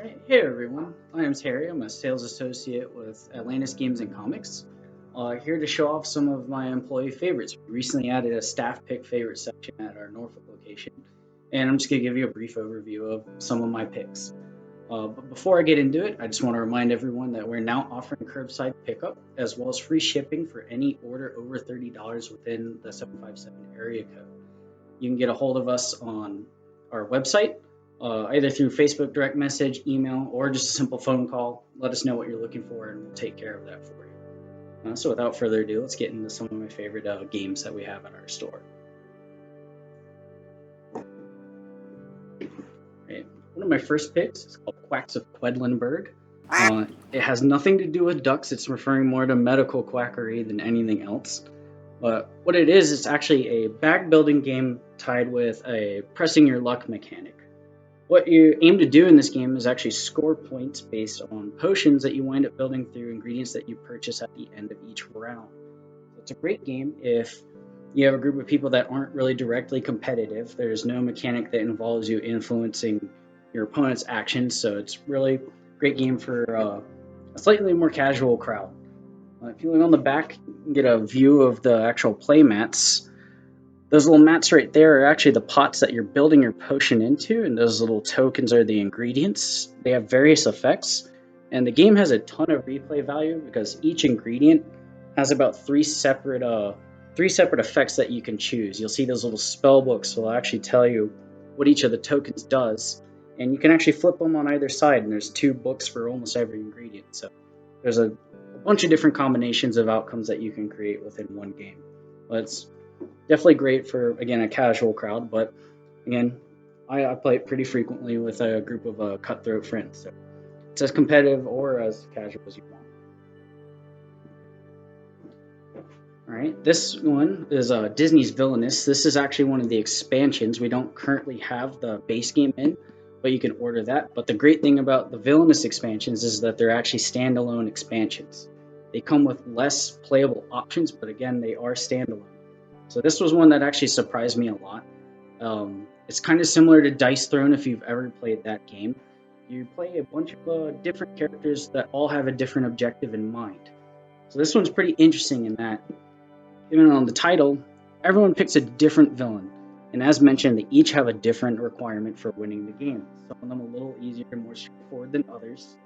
Right. Hey everyone, my name's Harry. I'm a sales associate with Atlantis Games and Comics. Here to show off some of my employee favorites. We recently added a staff pick favorite section at our Norfolk location, and I'm just going to give you a brief overview of some of my picks. But before I get into it, I just want to remind everyone that we're now offering curbside pickup as well as free shipping for any order over $30 within the 757 area code. You can get a hold of us on our website, either through Facebook direct message, email, or just a simple phone call. Let us know what you're looking for, and we'll take care of that for you. So without further ado, let's get into some of my favorite games that we have at our store. Right. One of my first picks is called Quacks of Pekingburg. It has nothing to do with ducks. It's referring more to medical quackery than anything else. But what it is, it's actually a bag building game tied with a pressing your luck mechanic. What you aim to do in this game is actually score points based on potions that you wind up building through ingredients that you purchase at the end of each round. It's a great game if you have a group of people that aren't really directly competitive. There's no mechanic that involves you influencing your opponent's actions, so it's really a great game for a slightly more casual crowd. If you look on the back, you can get a view of the actual play mats. Those little mats right there are actually the pots that you're building your potion into, and those little tokens are the ingredients. They have various effects, and the game has a ton of replay value because each ingredient has about three separate effects that you can choose. You'll see those little spell books will actually tell you what each of the tokens does, and you can actually flip them on either side, and there's two books for almost every ingredient. So there's a bunch of different combinations of outcomes that you can create within one game. But it's definitely great for, again, a casual crowd, but again, I play it pretty frequently with a group of cutthroat friends, so it's as competitive or as casual as you want. Alright, this one is Disney's Villainous. This is actually one of the expansions. We don't currently have the base game in, but you can order that. But the great thing about the Villainous expansions is that they're actually standalone expansions. They come with less playable options, but again, they are standalone. So this was one that actually surprised me a lot. It's kind of similar to Dice Throne if you've ever played that game. You play a bunch of different characters that all have a different objective in mind. So this one's pretty interesting in that, even on the title, everyone picks a different villain. And as mentioned, they each have a different requirement for winning the game. Some of them a little easier and more straightforward than others,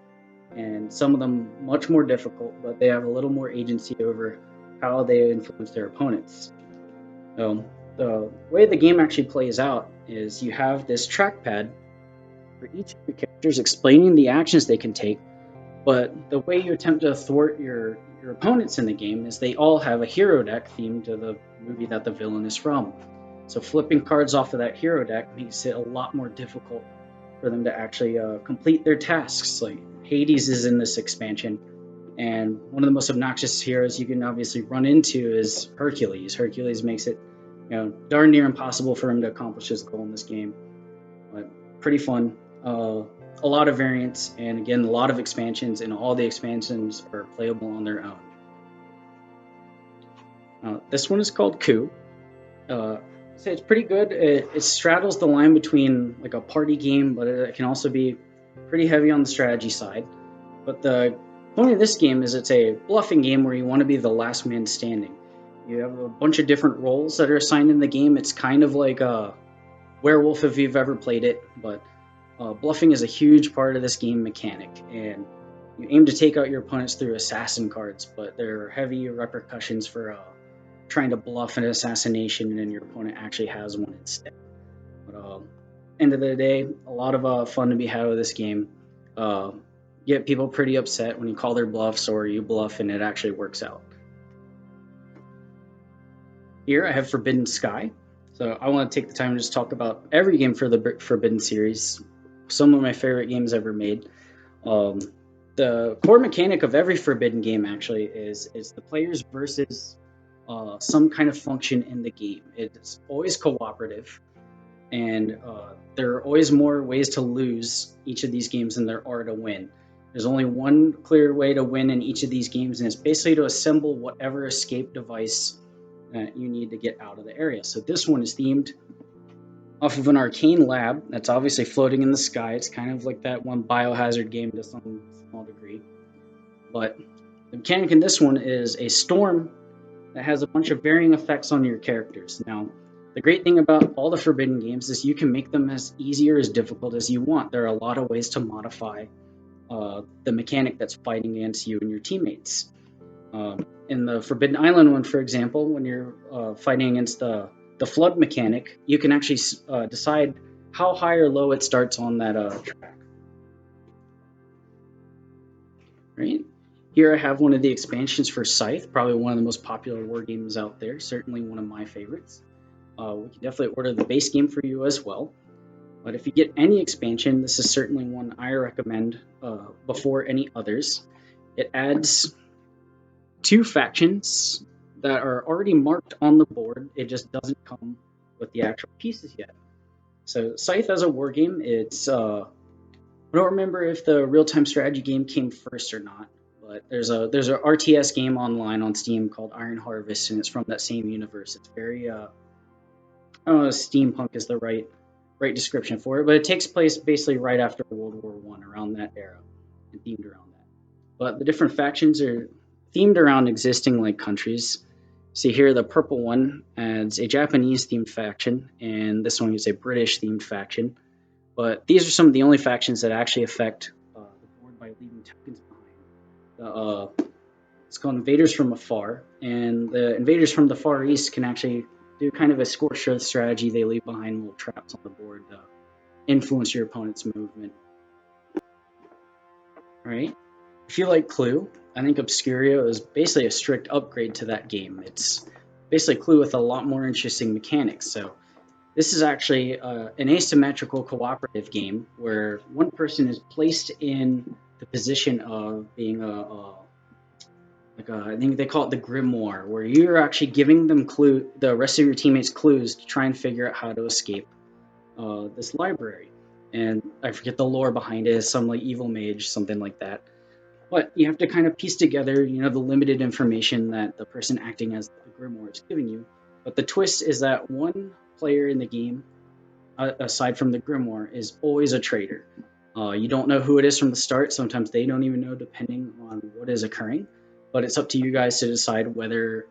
and some of them much more difficult, but they have a little more agency over how they influence their opponents. The way the game actually plays out is you have this trackpad for each of your characters explaining the actions they can take, but the way you attempt to thwart your opponents in the game is they all have a hero deck themed to the movie that the villain is from. So flipping cards off of that hero deck makes it a lot more difficult for them to actually complete their tasks. Like Hades is in this expansion, and one of the most obnoxious heroes you can obviously run into is Hercules. Hercules makes it, darn near impossible for him to accomplish his goal in this game. But pretty fun. A lot of variants, and again, a lot of expansions, and all the expansions are playable on their own. This one is called Coup. So it's pretty good. It straddles the line between like a party game, but it can also be pretty heavy on the strategy side. But the point of this game is it's a bluffing game where you want to be the last man standing. You have a bunch of different roles that are assigned in the game. It's kind of like a Werewolf if you've ever played it, but bluffing is a huge part of this game mechanic, and you aim to take out your opponents through assassin cards, but there are heavy repercussions for trying to bluff an assassination and your opponent actually has one instead. But end of the day, a lot of fun to be had with this game. Get people pretty upset when you call their bluffs or you bluff and it actually works out. Here I have Forbidden Sky. So I want to take the time to just talk about every game for the Forbidden series. Some of my favorite games ever made. The core mechanic of every Forbidden game actually is the players versus some kind of function in the game. It's always cooperative, and there are always more ways to lose each of these games than there are to win. There's only one clear way to win in each of these games, and it's basically to assemble whatever escape device that you need to get out of the area. So this one is themed off of an arcane lab that's obviously floating in the sky. It's kind of like that one Biohazard game to some small degree. But the mechanic in this one is a storm that has a bunch of varying effects on your characters. Now, the great thing about all the Forbidden games is you can make them as easy or as difficult as you want. There are a lot of ways to modify the mechanic that's fighting against you and your teammates. In the Forbidden Island one, for example, when you're fighting against the flood mechanic, you can actually decide how high or low it starts on that track. Right here, I have one of the expansions for Scythe, probably one of the most popular war games out there. Certainly one of my favorites. We can definitely order the base game for you as well. But if you get any expansion, this is certainly one I recommend before any others. It adds 2 factions that are already marked on the board. It just doesn't come with the actual pieces yet. So Scythe as a war game, it's I don't remember if the real-time strategy game came first or not, but there's a RTS game online on Steam called Iron Harvest, and it's from that same universe. It's very I don't know if steampunk is the right description for it, but it takes place basically right after World War One, around that era, and themed around that. But the different factions are themed around existing like countries. See here, the purple one adds a Japanese themed faction, and this one is a British themed faction. But these are some of the only factions that actually affect the board by leaving tokens behind. It's called Invaders from Afar, and the invaders from the Far East can actually do kind of a scorched earth strategy. They leave behind little traps on the board to influence your opponent's movement. All right. If you like Clue, I think Obscurio is basically a strict upgrade to that game. It's basically Clue with a lot more interesting mechanics. So this is actually an asymmetrical cooperative game where one person is placed in the position of being I think they call it the grimoire, where you're actually giving them the rest of your teammates clues to try and figure out how to escape this library. And I forget the lore behind it, some like evil mage, something like that. But you have to kind of piece together, the limited information that the person acting as the grimoire is giving you. But the twist is that one player in the game, aside from the grimoire, is always a traitor. You don't know who it is from the start. Sometimes they don't even know, depending on what is occurring. But it's up to you guys to decide whether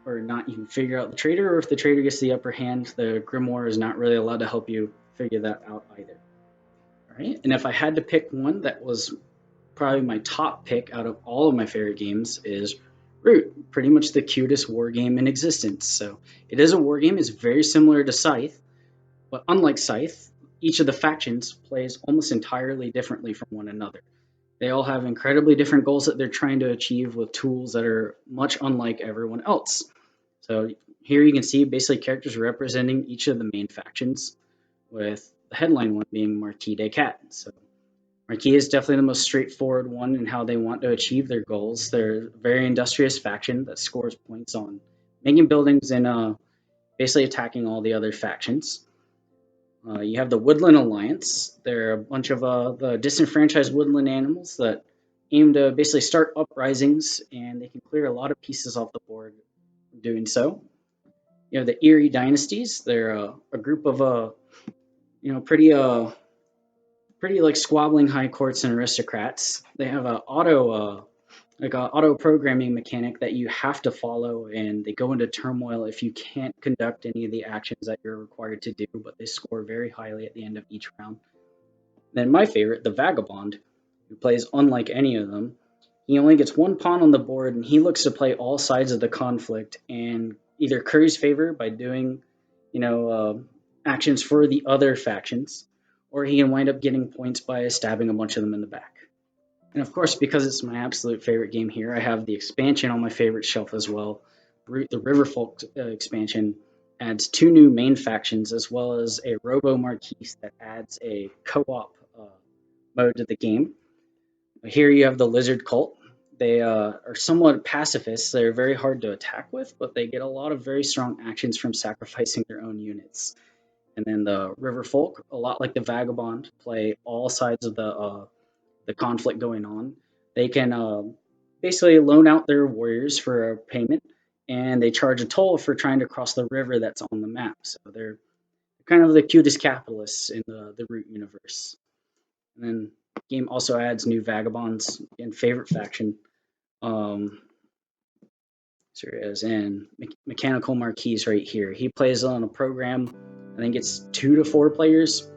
or not you can figure out the traitor, or if the traitor gets the upper hand, the grimoire is not really allowed to help you figure that out either. All right. And if I had to pick one that was probably my top pick out of all of my favorite games, is Root, pretty much the cutest war game in existence. So it is a war game. It's very similar to Scythe, but unlike Scythe, each of the factions plays almost entirely differently from one another. They all have incredibly different goals that they're trying to achieve with tools that are much unlike everyone else. So here you can see basically characters representing each of the main factions, with the headline one being Marquis de Cat. So Marquis is definitely the most straightforward one in how they want to achieve their goals. They're a very industrious faction that scores points on making buildings and basically attacking all the other factions. You have the Woodland Alliance. They're a bunch of the disenfranchised woodland animals that aim to basically start uprisings, and they can clear a lot of pieces off the board doing so. You have the Erie Dynasties. They're a group of pretty like squabbling high courts and aristocrats. They have a auto programming mechanic that you have to follow, and they go into turmoil if you can't conduct any of the actions that you're required to do, but they score very highly at the end of each round. Then my favorite, the Vagabond, who plays unlike any of them. He only gets 1 pawn on the board, and he looks to play all sides of the conflict and either curries favor by doing, actions for the other factions, or he can wind up getting points by stabbing a bunch of them in the back. And of course, because it's my absolute favorite game here, I have the expansion on my favorite shelf as well. The Riverfolk expansion adds 2 new main factions, as well as a Robo Marquise that adds a co-op mode to the game. Here you have the Lizard Cult. They are somewhat pacifists. They're very hard to attack with, but they get a lot of very strong actions from sacrificing their own units. And then the Riverfolk, a lot like the Vagabond, play all sides of the conflict going on. They can basically loan out their warriors for a payment, and they charge a toll for trying to cross the river that's on the map. So they're kind of the cutest capitalists in the Root universe. And then the game also adds new vagabonds and favorite faction. And Mechanical Marquise right here. He plays on a program. I think it's 2 to 4 players.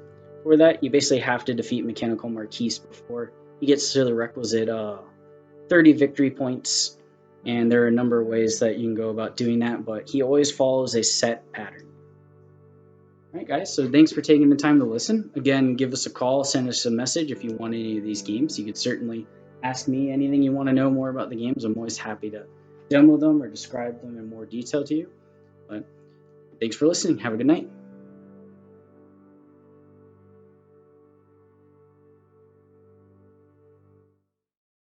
For that, you basically have to defeat Mechanical Marquise before he gets to the requisite 30 victory points. And there are a number of ways that you can go about doing that, but he always follows a set pattern. All right, guys, so thanks for taking the time to listen. Again, give us a call, send us a message if you want any of these games. You could certainly ask me anything you want to know more about the games. I'm always happy to demo them or describe them in more detail to you. But thanks for listening. Have a good night.